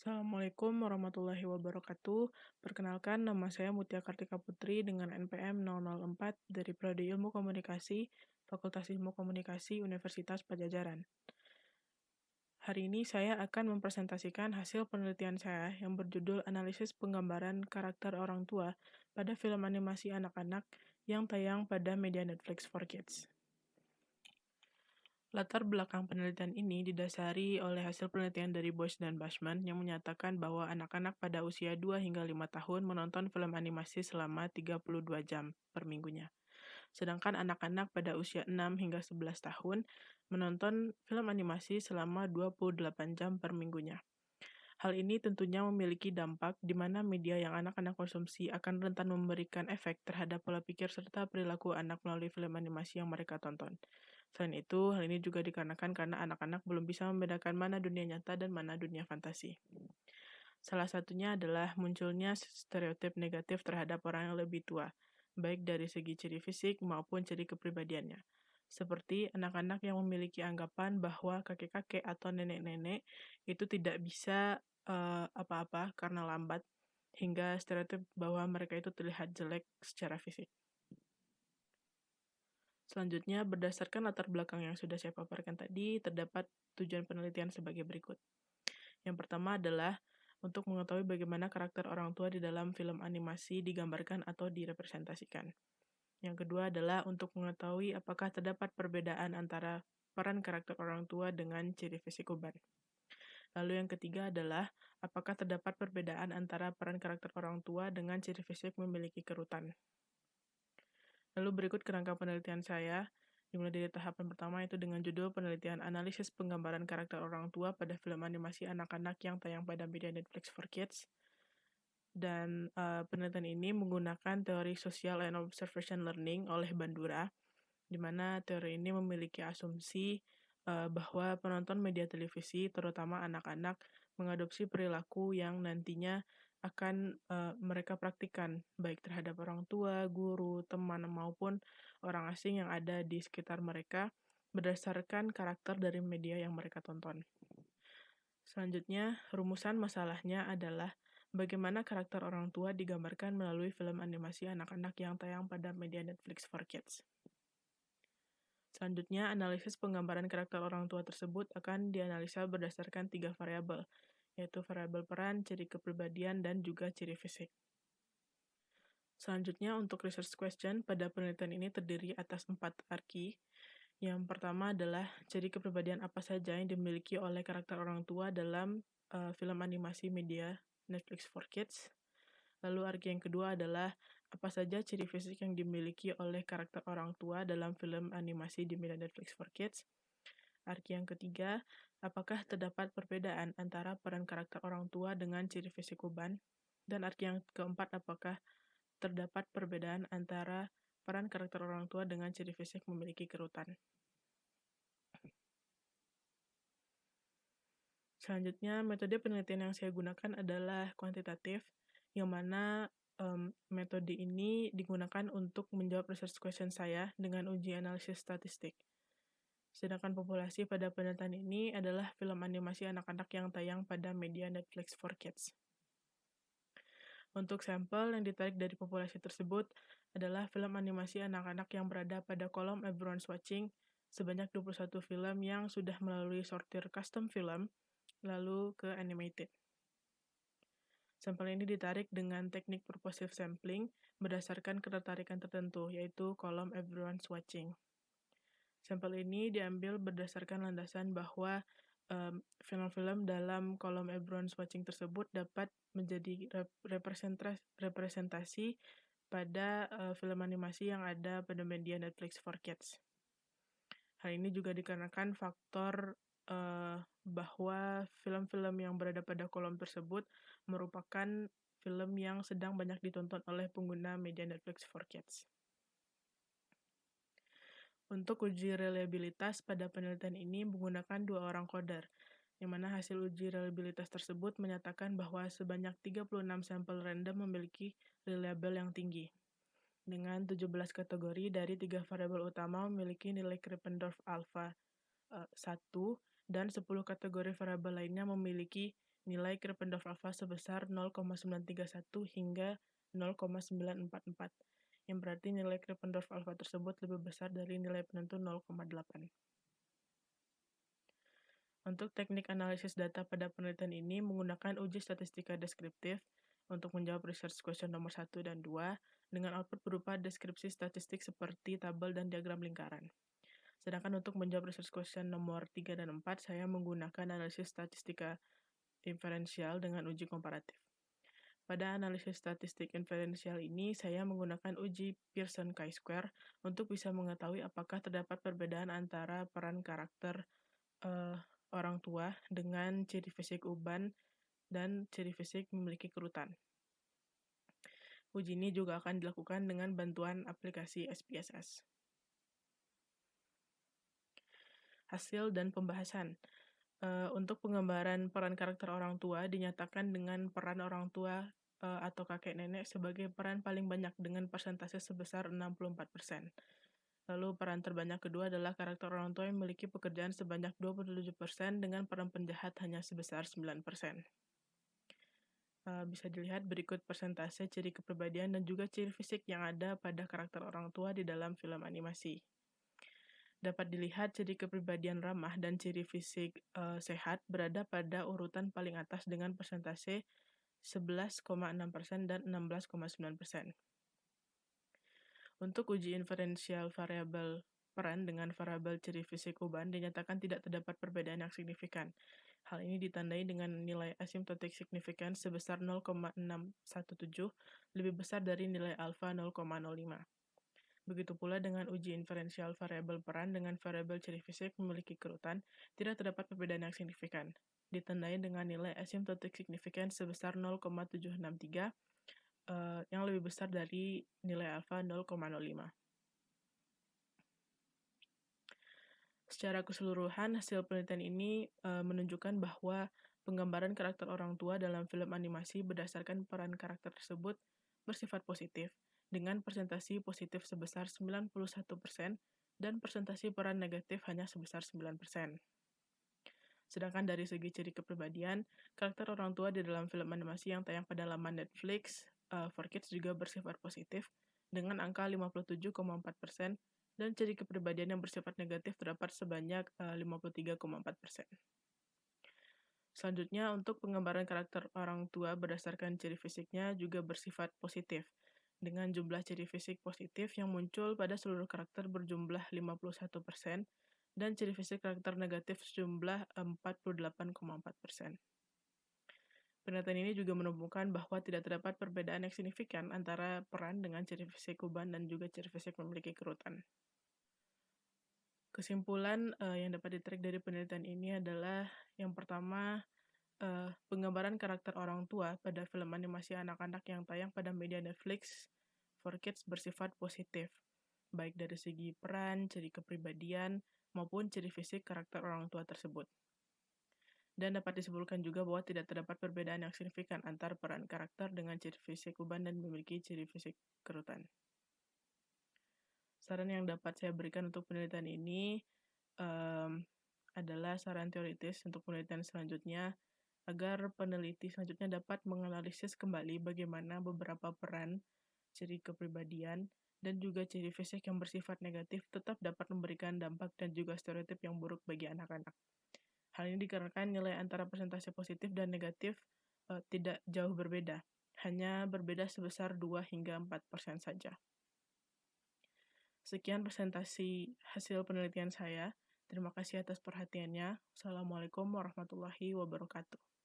Assalamualaikum warahmatullahi wabarakatuh. Perkenalkan, nama saya Mutia Kartika Putri dengan NPM 004 dari Prodi Ilmu Komunikasi, Fakultas Ilmu Komunikasi, Universitas Padjadjaran. Hari ini saya akan mempresentasikan hasil penelitian saya yang berjudul Analisis Penggambaran Karakter Orang Tua pada film animasi anak-anak yang tayang pada media Netflix for Kids. Latar belakang penelitian ini didasari oleh hasil penelitian dari Boyce dan Bashman yang menyatakan bahwa anak-anak pada usia 2 hingga 5 tahun menonton film animasi selama 32 jam per minggunya. Sedangkan anak-anak pada usia 6 hingga 11 tahun menonton film animasi selama 28 jam per minggunya. Hal ini tentunya memiliki dampak di mana media yang anak-anak konsumsi akan rentan memberikan efek terhadap pola pikir serta perilaku anak melalui film animasi yang mereka tonton. Selain itu, hal ini juga dikarenakan karena anak-anak belum bisa membedakan mana dunia nyata dan mana dunia fantasi. Salah satunya adalah munculnya stereotip negatif terhadap orang yang lebih tua, baik dari segi ciri fisik maupun ciri kepribadiannya. Seperti anak-anak yang memiliki anggapan bahwa kakek-kakek atau nenek-nenek itu tidak bisa apa-apa karena lambat, hingga stereotip bahwa mereka itu terlihat jelek secara fisik. Selanjutnya, berdasarkan latar belakang yang sudah saya paparkan tadi, terdapat tujuan penelitian sebagai berikut. Yang pertama adalah untuk mengetahui bagaimana karakter orang tua di dalam film animasi digambarkan atau direpresentasikan. Yang kedua adalah untuk mengetahui apakah terdapat perbedaan antara peran karakter orang tua dengan ciri fisik uban. Lalu yang ketiga adalah apakah terdapat perbedaan antara peran karakter orang tua dengan ciri fisik memiliki kerutan. Lalu berikut kerangka penelitian saya, dimulai dari tahapan pertama yaitu dengan judul penelitian analisis penggambaran karakter orang tua pada film animasi anak-anak yang tayang pada media Netflix for Kids. Dan penelitian ini menggunakan teori social and observation learning oleh Bandura, di mana teori ini memiliki asumsi bahwa penonton media televisi, terutama anak-anak, mengadopsi perilaku yang nantinya akan mereka praktikkan, baik terhadap orang tua, guru, teman, maupun orang asing yang ada di sekitar mereka, berdasarkan karakter dari media yang mereka tonton. Selanjutnya, rumusan masalahnya adalah bagaimana karakter orang tua digambarkan melalui film animasi anak-anak yang tayang pada media Netflix for Kids. Selanjutnya, analisis penggambaran karakter orang tua tersebut akan dianalisa berdasarkan 3 variabel, yaitu variabel peran, ciri kepribadian, dan juga ciri fisik. Selanjutnya, untuk research question pada penelitian ini terdiri atas 4 arki. Yang pertama adalah ciri kepribadian apa saja yang dimiliki oleh karakter orang tua dalam film animasi media Netflix for Kids. Lalu arti yang kedua adalah apa saja ciri fisik yang dimiliki oleh karakter orang tua dalam film animasi di media Netflix for Kids. Arti yang ketiga, apakah terdapat perbedaan antara peran karakter orang tua dengan ciri fisik uban? Dan arti yang keempat, apakah terdapat perbedaan antara peran karakter orang tua dengan ciri fisik memiliki kerutan? Selanjutnya, metode penelitian yang saya gunakan adalah kuantitatif, yang mana metode ini digunakan untuk menjawab research question saya dengan uji analisis statistik. Sedangkan populasi pada penelitian ini adalah film animasi anak-anak yang tayang pada media Netflix for Kids. Untuk sampel yang ditarik dari populasi tersebut adalah film animasi anak-anak yang berada pada kolom Everyone's Watching, sebanyak 21 film yang sudah melalui sortir custom film, lalu ke animated. Sampel ini ditarik dengan teknik purposive sampling berdasarkan ketertarikan tertentu, yaitu kolom Everyone's Watching. Sampel ini diambil berdasarkan landasan bahwa film-film dalam kolom Everyone's Watching tersebut dapat menjadi representasi pada film animasi yang ada pada media Netflix for Kids. Hal ini juga dikarenakan faktor bahwa film-film yang berada pada kolom tersebut merupakan film yang sedang banyak ditonton oleh pengguna media Netflix for Kids. Untuk uji reliabilitas pada penelitian ini menggunakan 2 orang coder, yang mana hasil uji reliabilitas tersebut menyatakan bahwa sebanyak 36 sampel random memiliki reliable yang tinggi. Dengan 17 kategori dari 3 variabel utama memiliki nilai Krippendorff alpha 1, dan 10 kategori variabel lainnya memiliki nilai Krippendorf alpha sebesar 0,931 hingga 0,944, yang berarti nilai Krippendorf alpha tersebut lebih besar dari nilai penentu 0,8. Untuk teknik analisis data pada penelitian ini menggunakan uji statistika deskriptif untuk menjawab research question nomor 1 dan 2 dengan output berupa deskripsi statistik seperti tabel dan diagram lingkaran. Sedangkan untuk menjawab research question nomor 3 dan 4, saya menggunakan analisis statistika inferensial dengan uji komparatif. Pada analisis statistik inferensial ini, saya menggunakan uji Pearson chi-square untuk bisa mengetahui apakah terdapat perbedaan antara peran karakter orang tua dengan ciri fisik uban dan ciri fisik memiliki kerutan. Uji ini juga akan dilakukan dengan bantuan aplikasi SPSS. Hasil dan pembahasan. Untuk penggambaran peran karakter orang tua dinyatakan dengan peran orang tua atau kakek nenek sebagai peran paling banyak dengan persentase sebesar 64%. Lalu peran terbanyak kedua adalah karakter orang tua yang memiliki pekerjaan sebanyak 27% dengan peran penjahat hanya sebesar 9%. Bisa dilihat berikut persentase ciri kepribadian dan juga ciri fisik yang ada pada karakter orang tua di dalam film animasi. Dapat dilihat ciri kepribadian ramah dan ciri fisik sehat berada pada urutan paling atas dengan persentase 11,6% dan 16,9%. Untuk uji inferensial variabel peran dengan variabel ciri fisik uban dinyatakan tidak terdapat perbedaan yang signifikan. Hal ini ditandai dengan nilai asimptotik signifikan sebesar 0,617, lebih besar dari nilai alfa 0,05. Begitu pula dengan uji inferensial variabel peran dengan variabel ciri fisik memiliki kerutan, tidak terdapat perbedaan yang signifikan. Ditandai dengan nilai asimptotik signifikan sebesar 0,763, yang lebih besar dari nilai alfa 0,05. Secara keseluruhan, hasil penelitian ini menunjukkan bahwa penggambaran karakter orang tua dalam film animasi berdasarkan peran karakter tersebut bersifat positif, dengan persentase positif sebesar 91% dan persentase peran negatif hanya sebesar 9%. Sedangkan dari segi ciri kepribadian, karakter orang tua di dalam film animasi yang tayang pada laman Netflix, 4Kids juga bersifat positif, dengan angka 57,4%, dan ciri kepribadian yang bersifat negatif terdapat sebanyak 53,4%. Selanjutnya, untuk penggambaran karakter orang tua berdasarkan ciri fisiknya juga bersifat positif, dengan jumlah ciri fisik positif yang muncul pada seluruh karakter berjumlah 51%, dan ciri fisik karakter negatif sejumlah 48,4%. Penelitian ini juga menemukan bahwa tidak terdapat perbedaan yang signifikan antara peran dengan ciri fisik uban dan juga ciri fisik memiliki kerutan. Kesimpulan yang dapat ditarik dari penelitian ini adalah yang pertama, penggambaran karakter orang tua pada film animasi anak-anak yang tayang pada media Netflix 4Kids bersifat positif, baik dari segi peran, ciri kepribadian, maupun ciri fisik karakter orang tua tersebut. Dan dapat disimpulkan juga bahwa tidak terdapat perbedaan yang signifikan antar peran karakter dengan ciri fisik uban dan memiliki ciri fisik kerutan. Saran yang dapat saya berikan untuk penelitian ini adalah saran teoritis untuk penelitian selanjutnya, agar peneliti selanjutnya dapat menganalisis kembali bagaimana beberapa peran, ciri kepribadian, dan juga ciri fisik yang bersifat negatif tetap dapat memberikan dampak dan juga stereotip yang buruk bagi anak-anak. Hal ini dikarenakan nilai antara persentase positif dan negatif tidak jauh berbeda, hanya berbeda sebesar 2 hingga 4% saja. Sekian presentasi hasil penelitian saya. Terima kasih atas perhatiannya. Assalamualaikum warahmatullahi wabarakatuh.